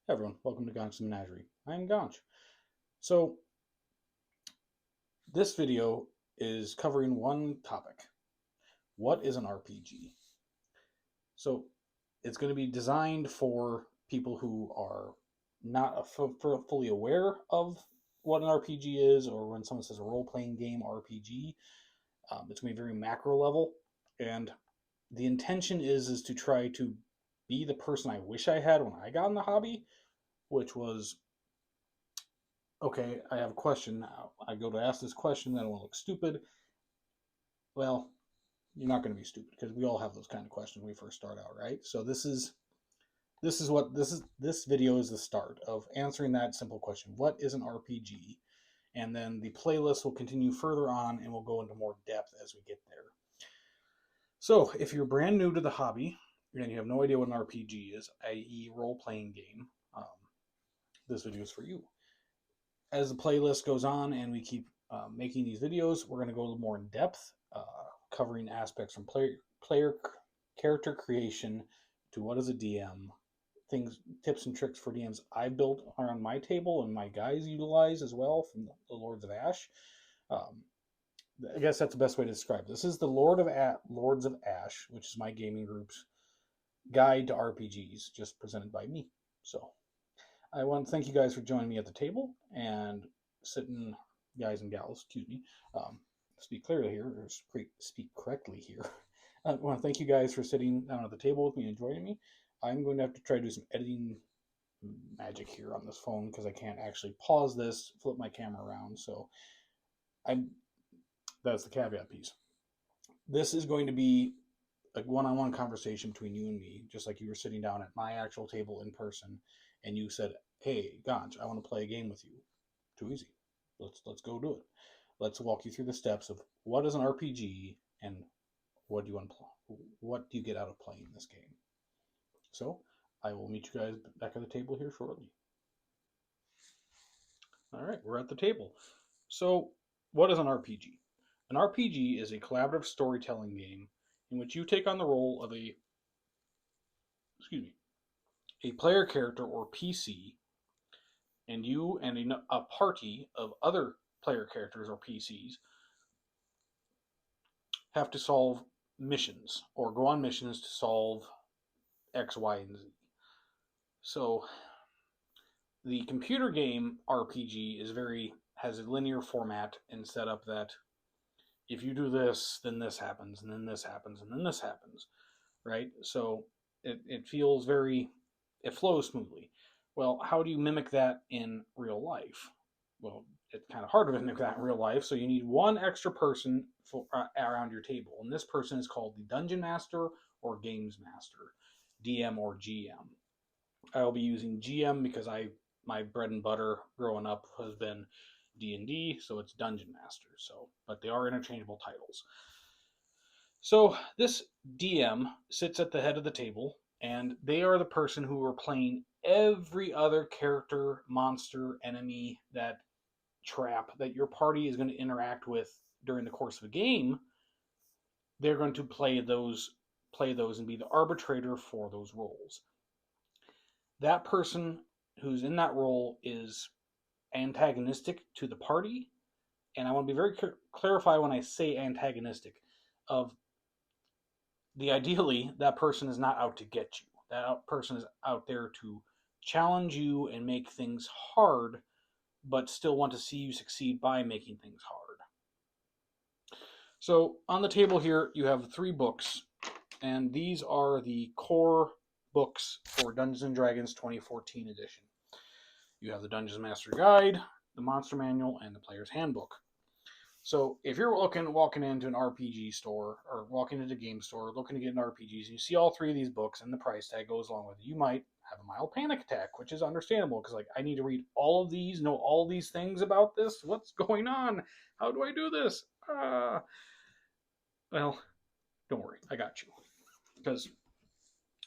Hey everyone, welcome to Ganch's Menagerie. I'm Ganch. So, this video is covering one topic. What is an RPG? So, it's going to be designed for people who are not fully aware of what an RPG is, or when someone says a role playing game RPG, it's going to be very macro level. And the intention is to try to be the person I wish I had when I got in the hobby, which was okay, I have a question now. I go to ask this question, then I want to look stupid. Well, you're not going to be stupid because we all have those kind of questions when we first start out, right? So this video is the start of answering that simple question. What is an RPG? And then the playlist will continue further on and we'll go into more depth as we get there. So, if you're brand new to the hobby and you have no idea what an RPG is, i.e., role playing game, this video is for you. As the playlist goes on and we keep making these videos, we're going to go a little more in depth, covering aspects from player character creation to what is a DM, things, tips and tricks for DMs I've built around my table and my guys utilize as well from the Lords of Ash. I guess that's the best way to describe it. This is the Lords of Ash, which is my gaming group's guide to RPGs, just presented by me. So I want to thank you guys for joining me at the table and sitting, guys and gals, excuse me, speak clearly here, or speak correctly here. I want to thank you guys for sitting down at the table with me and joining me. I'm going to have to try to do some editing magic here on this phone because I can't actually pause this, flip my camera around. So that's the caveat piece. This is going to be a one-on-one conversation between you and me, just like you were sitting down at my actual table in person, and you said, "Hey, Ganj, I want to play a game with you." Too easy. Let's go do it. Let's walk you through the steps of what is an RPG and what do you get out of playing this game. So I will meet you guys back at the table here shortly. All right, we're at the table. So what is an RPG? An RPG is a collaborative storytelling game in which you take on the role of a player character or PC, and you and a party of other player characters or PCs have to solve missions or go on missions to solve X, Y, and Z. So the computer game RPG has a linear format and setup that if you do this, then this happens, and then this happens, and then this happens, right? So it feels it flows smoothly. Well, how do you mimic that in real life? Well, it's kind of hard to mimic that in real life, so you need one extra person around your table, and this person is called the Dungeon Master or Games Master, DM or GM. I will be using GM because my bread and butter growing up has been D&D, so it's Dungeon Master. So, but they are interchangeable titles. So this DM sits at the head of the table, and they are the person who are playing every other character, monster, enemy, that trap that your party is going to interact with during the course of a game. They're going to play those and be the arbitrator for those roles. That person who's in that role is antagonistic to the party, and I want to be very clarify when I say antagonistic of ideally that person is not out to get you. That person is out there to challenge you and make things hard, but still want to see you succeed by making things hard. So on the table here you have 3 books, and these are the core books for Dungeons and Dragons 2014 edition. You have the Dungeons Master Guide, the Monster Manual, and the Player's Handbook. So if you're walking into an RPG store or walking into a game store looking to get an RPGs and you see all 3 of these books and the price tag goes along with it, you might have a mild panic attack, which is understandable because I need to read all of these, know all these things about this. What's going on? How do I do this? Well, don't worry, I got you. Because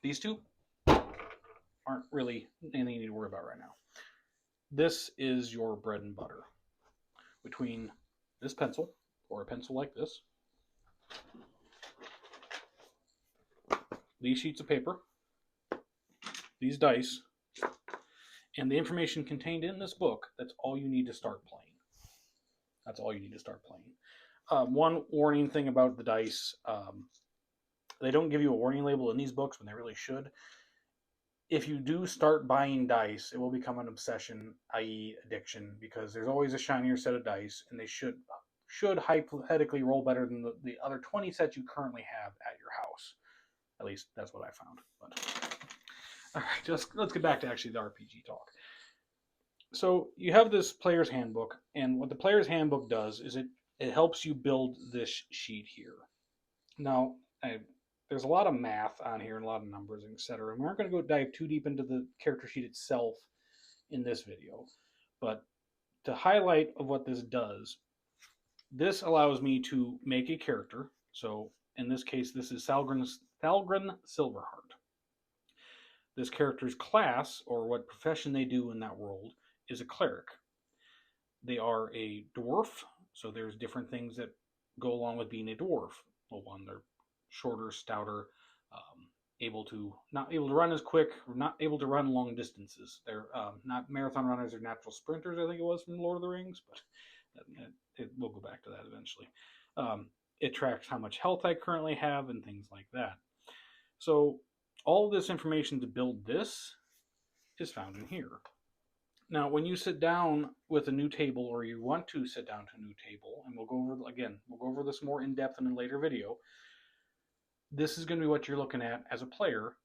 these 2 aren't really anything you need to worry about right now. This is your bread and butter. Between this pencil, or a pencil like this, these sheets of paper, these dice, And the information contained in this book, that's all you need to start playing. That's all you need to start playing. One warning thing about the dice, they don't give you a warning label in these books when they really should. If you do start buying dice, it will become an obsession, i.e. addiction, because there's always a shinier set of dice, and they should hypothetically roll better than the other 20 sets you currently have at your house. At least that's what I found. But all right, let's get back to actually the RPG talk. So you have this player's handbook, and what the player's handbook does is it helps you build this sheet here. Now, there's a lot of math on here and a lot of numbers, etc. And we aren't going to go dive too deep into the character sheet itself in this video, but to highlight of what this does, this allows me to make a character. So in this case, this is Thalgren Silverheart. This character's class, or what profession they do in that world, is a cleric. They are a dwarf, so there's different things that go along with being a dwarf. Well, one, they're shorter, stouter, not able to run as quick, or not able to run long distances. They're not marathon runners, they're natural sprinters, I think it was from Lord of the Rings, but we'll go back to that eventually. It tracks how much health I currently have and things like that. So all this information to build this is found in here. Now, when you sit down with a new table, or you want to sit down to a new table, and we'll go over this more in depth in a later video, this is going to be what you're looking at as a player,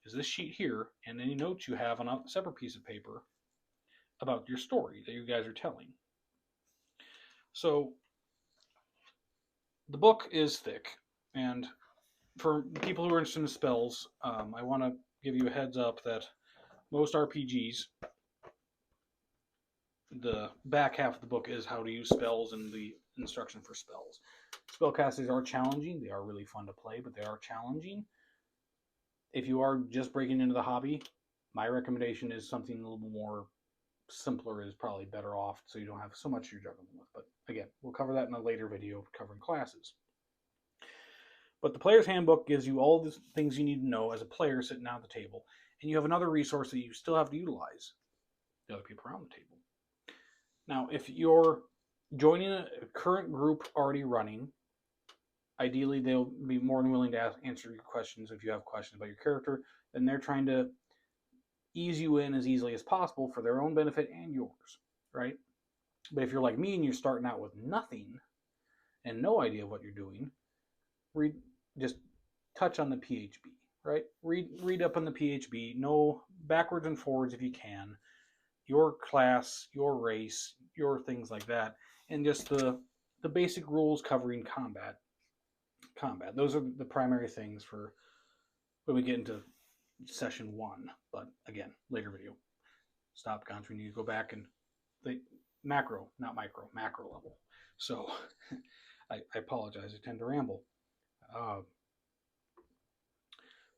is this sheet here, and any notes you have on a separate piece of paper about your story that you guys are telling. So, the book is thick, and for people who are interested in spells, I want to give you a heads up that most RPGs, the back half of the book is how to use spells and the instruction for spells. Spellcasters are challenging. They are really fun to play, but they are challenging. If you are just breaking into the hobby, my recommendation is something a little more simpler is probably better off, so you don't have so much you're juggling with. But again, we'll cover that in a later video covering classes. But the player's handbook gives you all the things you need to know as a player sitting down at the table, and you have another resource that you still have to utilize: the other people around the table. Now, if you're joining a current group already running, ideally they'll be more than willing to answer your questions if you have questions about your character, and they're trying to ease you in as easily as possible for their own benefit and yours, right? But if you're like me and you're starting out with nothing and no idea what you're doing, just touch on the PHB, right? Read up on the PHB, know backwards and forwards if you can, your class, your race, your things like that, and just the basic rules covering combat. Those are the primary things for when we get into session 1. But again, later video. Stop country. You need to go back and the macro, not micro, macro level. So I apologize. I tend to ramble.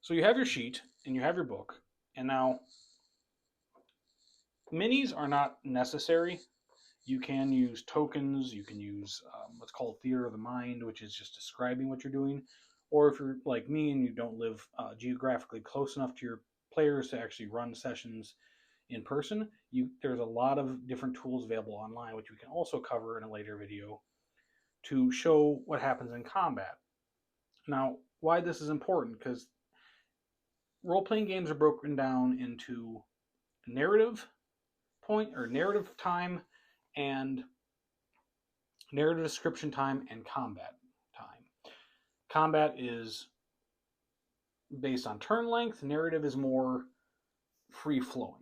So you have your sheet and you have your book, and now minis are not necessary. You can use tokens. You can use what's called theater of the mind, which is just describing what you're doing. Or if you're like me and you don't live geographically close enough to your players to actually run sessions in person, there's a lot of different tools available online, which we can also cover in a later video to show what happens in combat. Now, why this is important, because role-playing games are broken down into narrative time and narrative description time and combat time. Combat is based on turn length. Narrative is more free-flowing.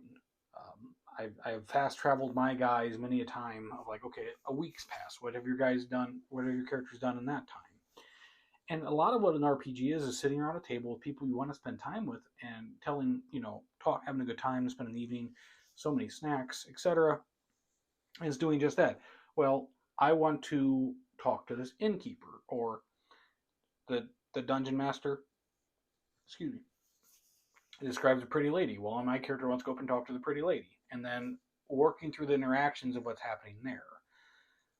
I have fast-traveled my guys many a time of like, okay, a week's passed. What have your guys done? What have your characters done in that time? And a lot of what an RPG is sitting around a table with people you want to spend time with and telling, having a good time, spending the evening, so many snacks, etc. Is doing just that. Well, I want to talk to this innkeeper or the dungeon master. Excuse me. It describes a pretty lady. Well, my character wants to go up and talk to the pretty lady, and then working through the interactions of what's happening there.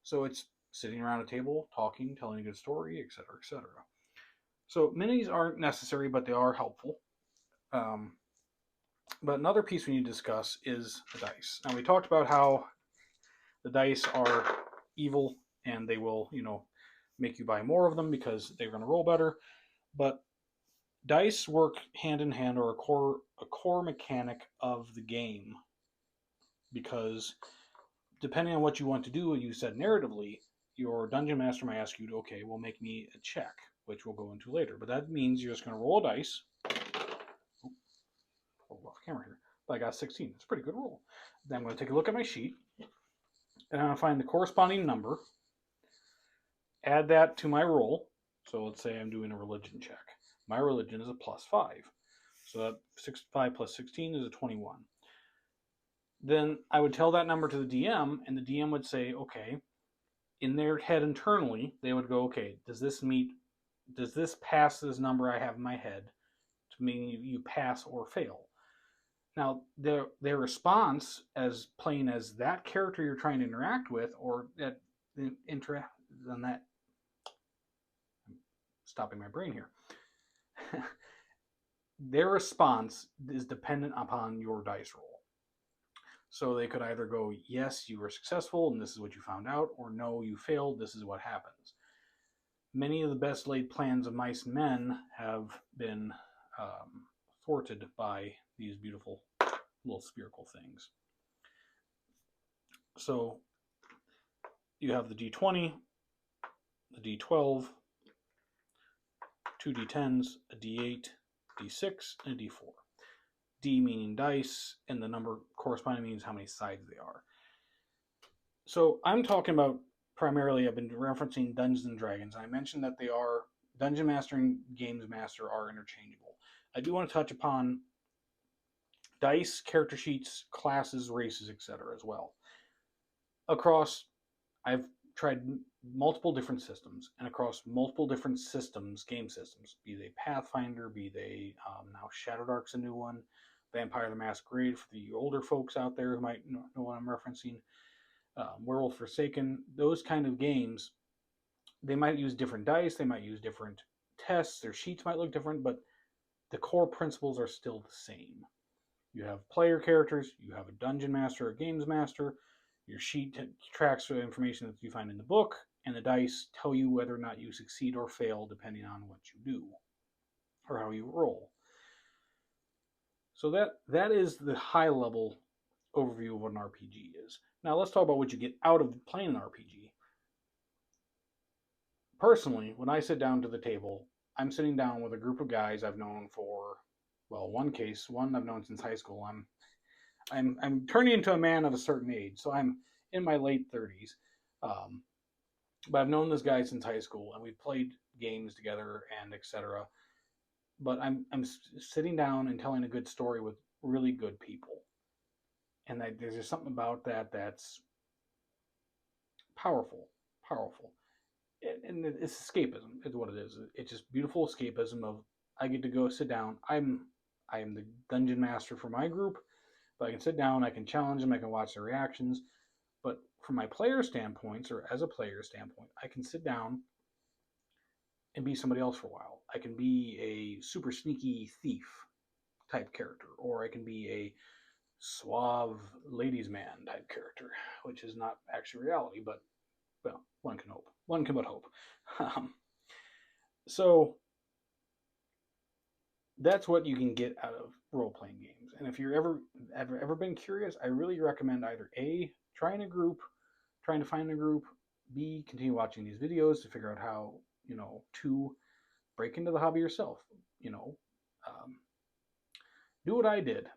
So it's sitting around a table, talking, telling a good story, etc., etc. So minis aren't necessary, but they are helpful. But another piece we need to discuss is the dice. Now, we talked about how the dice are evil and they will, make you buy more of them because they're going to roll better. But dice work hand in hand, or a core mechanic of the game, because depending on what you want to do, you said narratively, your dungeon master might ask you to, okay, well, make me a check, which we'll go into later. But that means you're just going to roll a dice. Roll off camera here. But I got 16. It's a pretty good roll. Then I'm going to take a look at my sheet, and I'm going to find the corresponding number, add that to my roll. So let's say I'm doing a religion check. My religion is a +5. So that 5 plus 16 is a 21. Then I would tell that number to the DM, and the DM would say, okay, in their head internally, they would go, okay, does this pass this number I have in my head to mean you pass or fail? Now, their response as playing as that character you're trying to interact with, or that interact on that, I'm stopping my brain here. Their response is dependent upon your dice roll. So they could either go, yes, you were successful and this is what you found out, or no, you failed, this is what happens. Many of the best laid plans of mice and men have been thwarted by these beautiful little spherical things. So you have the D20, the D12, 2 D10s, a D8, D6, and a D4. D meaning dice, and the number corresponding means how many sides they are. So I'm talking about primarily, I've been referencing Dungeons and Dragons. I mentioned that they are, Dungeon Master and Games Master are interchangeable. I do want to touch upon dice, character sheets, classes, races, etc. as well. I've tried multiple different systems, and across multiple different systems, game systems, be they Pathfinder, be they now Shadowdark's a new one, Vampire the Masquerade for the older folks out there who might know what I'm referencing, Werewolf Forsaken, those kind of games, they might use different dice, they might use different tests, their sheets might look different, but the core principles are still the same. You have player characters, you have a dungeon master or games master, your sheet tracks the information that you find in the book, and the dice tell you whether or not you succeed or fail depending on what you do or how you roll. So that is the high level overview of what an RPG is. Now let's talk about what you get out of playing an RPG. Personally, when I sit down to the table, I'm sitting down with a group of guys I've known for, well, one I've known since high school. I'm turning into a man of a certain age, so I'm in my late 30s. But I've known this guy since high school, and we've played games together and etc. But I'm sitting down and telling a good story with really good people, and there's just something about that that's powerful, and it's escapism. Is what it is. It's just beautiful escapism of I get to go sit down. I am the dungeon master for my group, but I can sit down. I can challenge them. I can watch their reactions. But from my player standpoints, or as a player standpoint, I can sit down and be somebody else for a while. I can be a super sneaky thief type character, or I can be a suave ladies' man type character, which is not actually reality, but well, one can hope. One can but hope. So that's what you can get out of role-playing games. And if you're ever been curious, I really recommend either A, trying to find a group, B, continue watching these videos to figure out how, to break into the hobby yourself. Do what I did.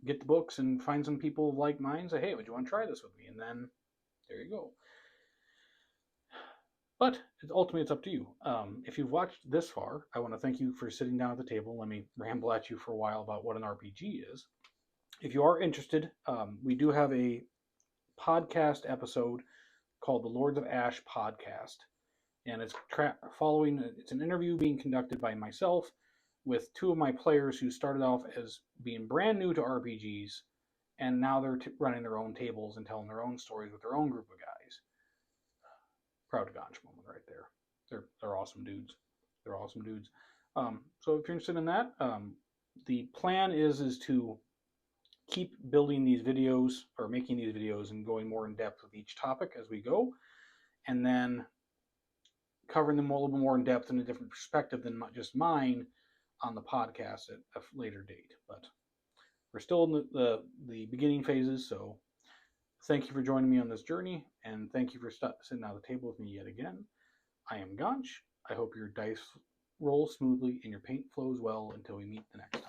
Get the books and find some people of like minds. Say, hey, would you want to try this with me? And then there you go. But ultimately, it's up to you. If you've watched this far, I want to thank you for sitting down at the table. Let me ramble at you for a while about what an RPG is. If you are interested, we do have a podcast episode called the Lords of Ash podcast. And it's it's an interview being conducted by myself with two of my players who started off as being brand new to RPGs, and now they're running their own tables and telling their own stories with their own group of guys. Proud to Ganj moment right there. They're awesome dudes. So if you're interested in that, the plan is to keep building these videos or making these videos and going more in depth with each topic as we go, and then covering them a little bit more in depth in a different perspective than just mine on the podcast at a later date. But we're still in the beginning phases, so thank you for joining me on this journey, and thank you for sitting at the table with me yet again. I am Ganch. I hope your dice roll smoothly and your paint flows well until we meet the next time.